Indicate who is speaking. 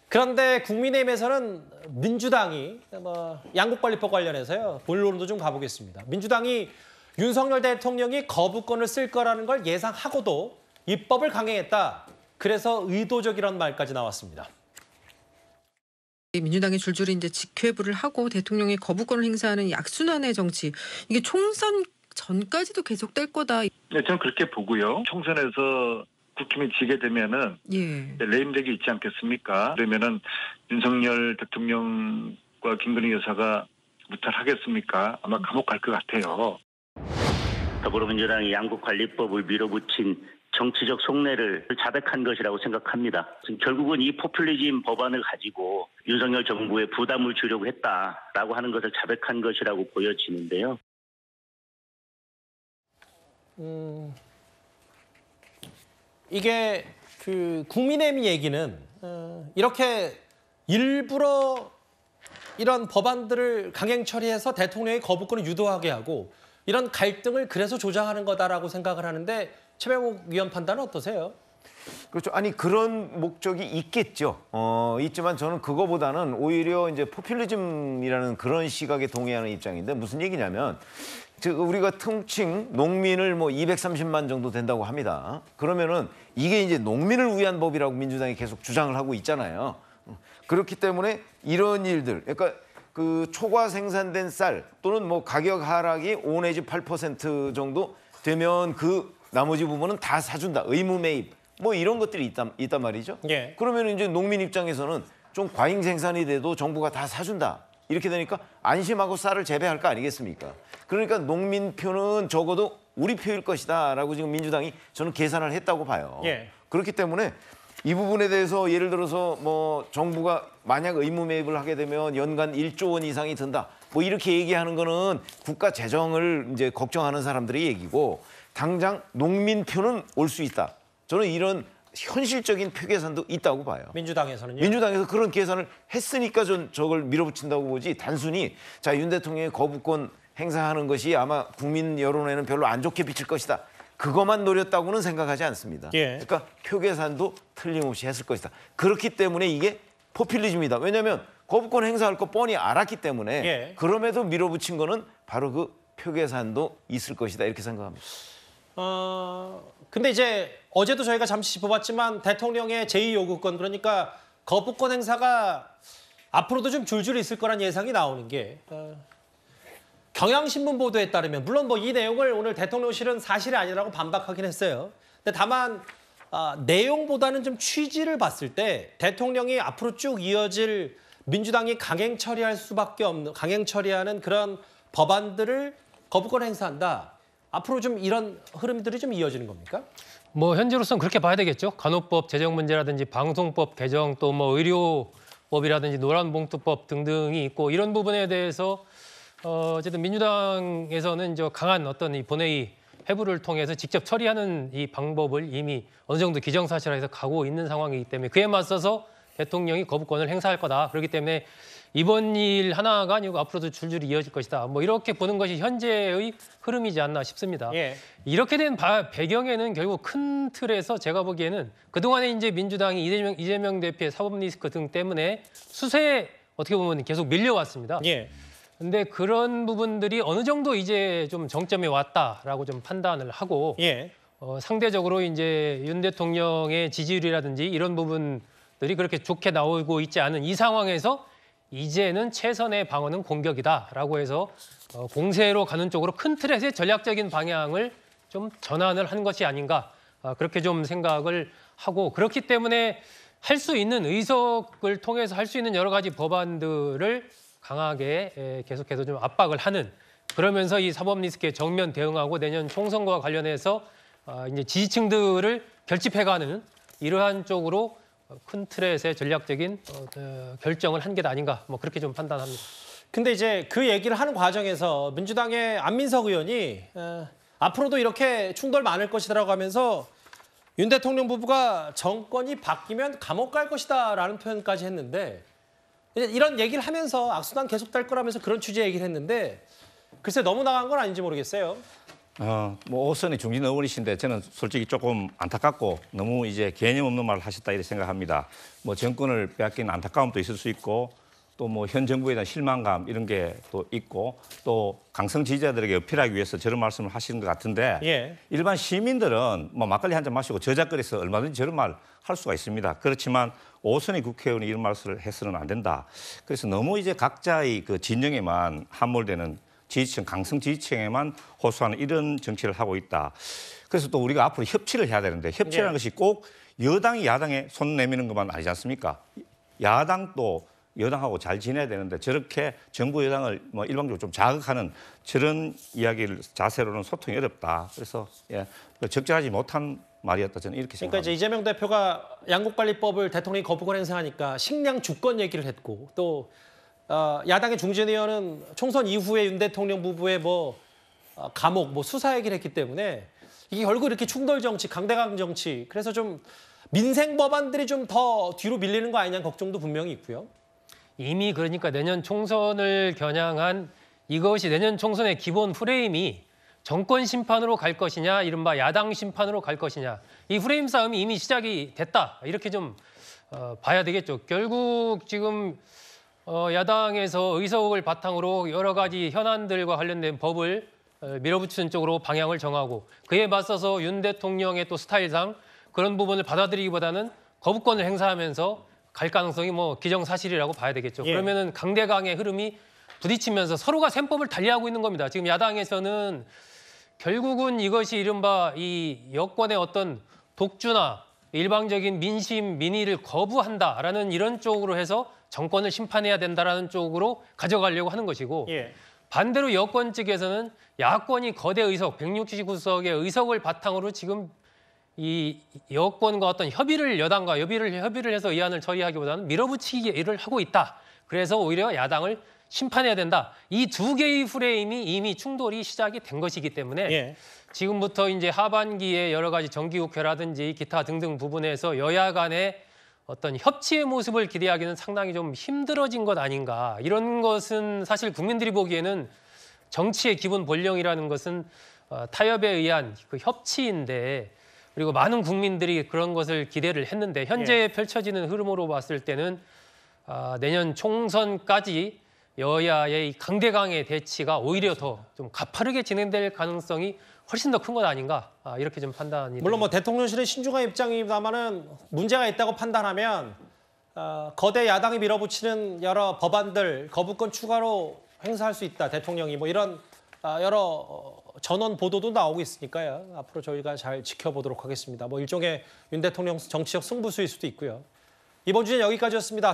Speaker 1: 그런데 국민의힘에서는 민주당이 양국관리법 관련해서요. 본론도 좀 가보겠습니다. 민주당이 윤석열 대통령이 거부권을 쓸 거라는 걸 예상하고도 입법을 강행했다. 그래서 의도적이라는 말까지 나왔습니다.
Speaker 2: 민주당이 줄줄이 이제 직회부를 하고 대통령이 거부권을 행사하는 약순환의 정치. 이게 총선 전까지도 계속될 거다.
Speaker 3: 네, 저는 그렇게 보고요. 총선에서 국힘이 지게 되면은 레임덕이 있지 않겠습니까? 그러면은 윤석열 대통령과 김건희 여사가 무탈하겠습니까? 아마 감옥 갈 것 같아요.
Speaker 4: 더불어민주당이 양국관리법을 밀어붙인 정치적 속내를 자백한 것이라고 생각합니다. 결국은 이 포퓰리즘 법안을 가지고 윤석열 정부에 부담을 주려고 했다라고 하는 것을 자백한 것이라고 보여지는데요.
Speaker 1: 이게 국민의힘 얘기는 이렇게 일부러 이런 법안들을 강행 처리해서 대통령의 거부권을 유도하게 하고 이런 갈등을 그래서 조장하는 거다라고 생각을 하는데 최명욱 위원 판단은 어떠세요?
Speaker 5: 그렇죠. 아니 그런 목적이 있겠죠. 있지만 저는 그거보다는 오히려 이제 포퓰리즘이라는 그런 시각에 동의하는 입장인데 무슨 얘기냐면 우리가 통칭 농민을 230만 정도 된다고 합니다. 그러면은 이게 이제 농민을 위한 법이라고 민주당이 계속 주장을 하고 있잖아요. 그렇기 때문에 이런 일들, 그러니까 그 초과 생산된 쌀 또는 가격 하락이 5 내지 8% 정도 되면 그 나머지 부분은 다 사준다. 의무 매입 이런 것들이 있단 말이죠.
Speaker 1: 예.
Speaker 5: 그러면 이제 농민 입장에서는 좀 과잉 생산이 돼도 정부가 다 사준다. 이렇게 되니까 안심하고 쌀을 재배할 거 아니겠습니까? 그러니까 농민표는 적어도 우리 표일 것이다라고 지금 민주당이 저는 계산을 했다고 봐요.
Speaker 1: 예.
Speaker 5: 그렇기 때문에 이 부분에 대해서 예를 들어서 정부가 만약 의무 매입을 하게 되면 연간 1조 원 이상이 든다. 이렇게 얘기하는 거는 국가 재정을 이제 걱정하는 사람들의 얘기고 당장 농민표는 올 수 있다. 저는 이런 현실적인 표 계산도 있다고 봐요.
Speaker 1: 민주당에서는요?
Speaker 5: 민주당에서 그런 계산을 했으니까 전 저걸 밀어붙인다고 보지 단순히 윤 대통령의 거부권 행사하는 것이 아마 국민 여론에는 별로 안 좋게 비칠 것이다. 그것만 노렸다고는 생각하지 않습니다.
Speaker 1: 예.
Speaker 5: 그러니까 표 계산도 틀림없이 했을 것이다. 그렇기 때문에 이게 포퓰리즘이다. 왜냐하면 거부권 행사할 거 뻔히 알았기 때문에 그럼에도 밀어붙인 거는 바로 그 표 계산도 있을 것이다. 이렇게 생각합니다.
Speaker 1: 근데 이제 어제도 저희가 잠시 짚어봤지만 대통령의 제2요구권 그러니까 거부권 행사가 앞으로도 좀 줄줄이 있을 거란 예상이 나오는 게 경향신문 보도에 따르면 물론 이 내용을 오늘 대통령실은 사실이 아니라고 반박하긴 했어요. 근데 다만 내용보다는 좀 취지를 봤을 때 대통령이 앞으로 쭉 이어질 민주당이 강행 처리할 수밖에 없는 강행 처리하는 그런 법안들을 거부권 행사한다. 앞으로 좀 이런 흐름들이 좀 이어지는 겁니까?
Speaker 6: 현재로서는 그렇게 봐야 되겠죠. 간호법 제정 문제라든지 방송법 개정 또 의료법이라든지 노란봉투법 등등이 있고 이런 부분에 대해서 어쨌든 민주당에서는 강한 어떤 이 본회의 회부를 통해서 직접 처리하는 이 방법을 이미 어느 정도 기정사실화해서 가고 있는 상황이기 때문에 그에 맞서서 대통령이 거부권을 행사할 거다. 그렇기 때문에 이번 일 하나가 아니고 앞으로도 줄줄이 이어질 것이다. 이렇게 보는 것이 현재의 흐름이지 않나 싶습니다.
Speaker 1: 예.
Speaker 6: 이렇게 된 배경에는 결국 큰 틀에서 제가 보기에는 그동안에 이제 민주당이 이재명 대표의 사법 리스크 등 때문에 수세에 어떻게 보면 계속 밀려왔습니다.
Speaker 1: 예.
Speaker 6: 근데 그런 부분들이 어느 정도 이제 좀 정점에 왔다라고 좀 판단을 하고 상대적으로 이제 윤 대통령의 지지율이라든지 이런 부분들이 그렇게 좋게 나오고 있지 않은 이 상황에서 이제는 최선의 방어는 공격이다라고 해서 공세로 가는 쪽으로 큰 틀에서의 전략적인 방향을 좀 전환을 한 것이 아닌가 그렇게 좀 생각을 하고 그렇기 때문에 할 수 있는 의석을 통해서 할 수 있는 여러 가지 법안들을 강하게 계속해서 좀 압박을 하는 그러면서 이 사법 리스크에 정면 대응하고 내년 총선과 관련해서 이제 지지층들을 결집해가는 이러한 쪽으로 큰 틀에서의 전략적인 결정을 한 게 아닌가 그렇게 좀 판단합니다.
Speaker 1: 근데 이제 그 얘기를 하는 과정에서 민주당의 안민석 의원이 앞으로도 이렇게 충돌 많을 것이라고 하면서 윤 대통령 부부가 정권이 바뀌면 감옥 갈 것이다라는 표현까지 했는데 이런 얘기를 하면서 악순환 계속될 거라면서 그런 취지의 얘기를 했는데 글쎄 너무 나간 건 아닌지 모르겠어요.
Speaker 7: 뭐 오선의 중진 의원이신데 저는 솔직히 조금 안타깝고 너무 이제 개념 없는 말을 하셨다 이렇게 생각합니다. 뭐 정권을 빼앗긴 안타까움도 있을 수 있고 또 뭐 현 정부에 대한 실망감 이런 게 또 있고 또 강성 지지자들에게 어필하기 위해서 저런 말씀을 하시는 것 같은데 일반 시민들은 뭐 막걸리 한 잔 마시고 저작거리에서 얼마든지 저런 말 할 수가 있습니다. 그렇지만 오선의 국회의원이 이런 말씀을 해서는 안 된다. 그래서 너무 이제 각자의 그 진영에만 함몰되는 지지층, 강성 지지층에만 호소하는 이런 정치를 하고 있다. 그래서 또 우리가 앞으로 협치를 해야 되는데 협치라는 것이 꼭 여당이 야당에 손 내미는 것만 아니지 않습니까? 야당도 여당하고 잘 지내야 되는데 저렇게 정부 여당을 뭐 일방적으로 좀 자극하는 저런 이야기를 자세로는 소통이 어렵다. 그래서 적절하지 못한 말이었다. 저는 이렇게 생각합니다.
Speaker 1: 그러니까 이제 이재명 대표가 양국관리법을 대통령이 거부권 행사하니까 식량 주권 얘기를 했고 또 야당의 중진 의원은 총선 이후에 윤 대통령 부부의 감옥, 수사 얘기를 했기 때문에 이게 결국 이렇게 충돌 정치, 강대강 정치, 그래서 좀 민생 법안들이 좀 더 뒤로 밀리는 거 아니냐는 걱정도 분명히 있고요.
Speaker 6: 이미 그러니까 내년 총선을 겨냥한 이것이 내년 총선의 기본 프레임이 정권 심판으로 갈 것이냐, 이른바 야당 심판으로 갈 것이냐. 이 프레임 싸움이 이미 시작이 됐다. 이렇게 좀 봐야 되겠죠. 결국 지금 야당에서 의석을 바탕으로 여러 가지 현안들과 관련된 법을 밀어붙이는 쪽으로 방향을 정하고 그에 맞서서 윤 대통령의 또 스타일상 그런 부분을 받아들이기보다는 거부권을 행사하면서 갈 가능성이 기정사실이라고 봐야 되겠죠. 그러면은 강대강의 흐름이 부딪히면서 서로가 셈법을 달리하고 있는 겁니다. 지금 야당에서는 결국은 이것이 이른바 이 여권의 어떤 독주나 일방적인 민심, 민의를 거부한다라는 이런 쪽으로 해서 정권을 심판해야 된다라는 쪽으로 가져가려고 하는 것이고 반대로 여권 측에서는 야권이 거대 의석, 169석의 의석을 바탕으로 지금 이 여권과 어떤 여당과 협의를 해서 이 안을 처리하기보다는 밀어붙이기를 하고 있다. 그래서 오히려 야당을 심판해야 된다. 이 두 개의 프레임이 이미 충돌이 시작이 된 것이기 때문에 지금부터 이제 하반기에 여러 가지 정기국회라든지 기타 등등 부분에서 여야 간의 어떤 협치의 모습을 기대하기는 상당히 좀 힘들어진 것 아닌가. 이런 것은 사실 국민들이 보기에는 정치의 기본 본령이라는 것은 타협에 의한 그 협치인데 그리고 많은 국민들이 그런 것을 기대를 했는데 현재 펼쳐지는 흐름으로 봤을 때는 내년 총선까지 여야의 강대강의 대치가 오히려 더 좀 가파르게 진행될 가능성이 훨씬 더 큰 것 아닌가 이렇게 좀 판단이
Speaker 1: 물론 대통령실의 신중한 입장입니다만은 문제가 있다고 판단하면 거대 야당이 밀어붙이는 여러 법안들 거부권 추가로 행사할 수 있다. 대통령이 이런 여러 전원 보도도 나오고 있으니까요. 앞으로 저희가 잘 지켜보도록 하겠습니다. 일종의 윤 대통령 정치적 승부수일 수도 있고요. 이번 주는 여기까지였습니다.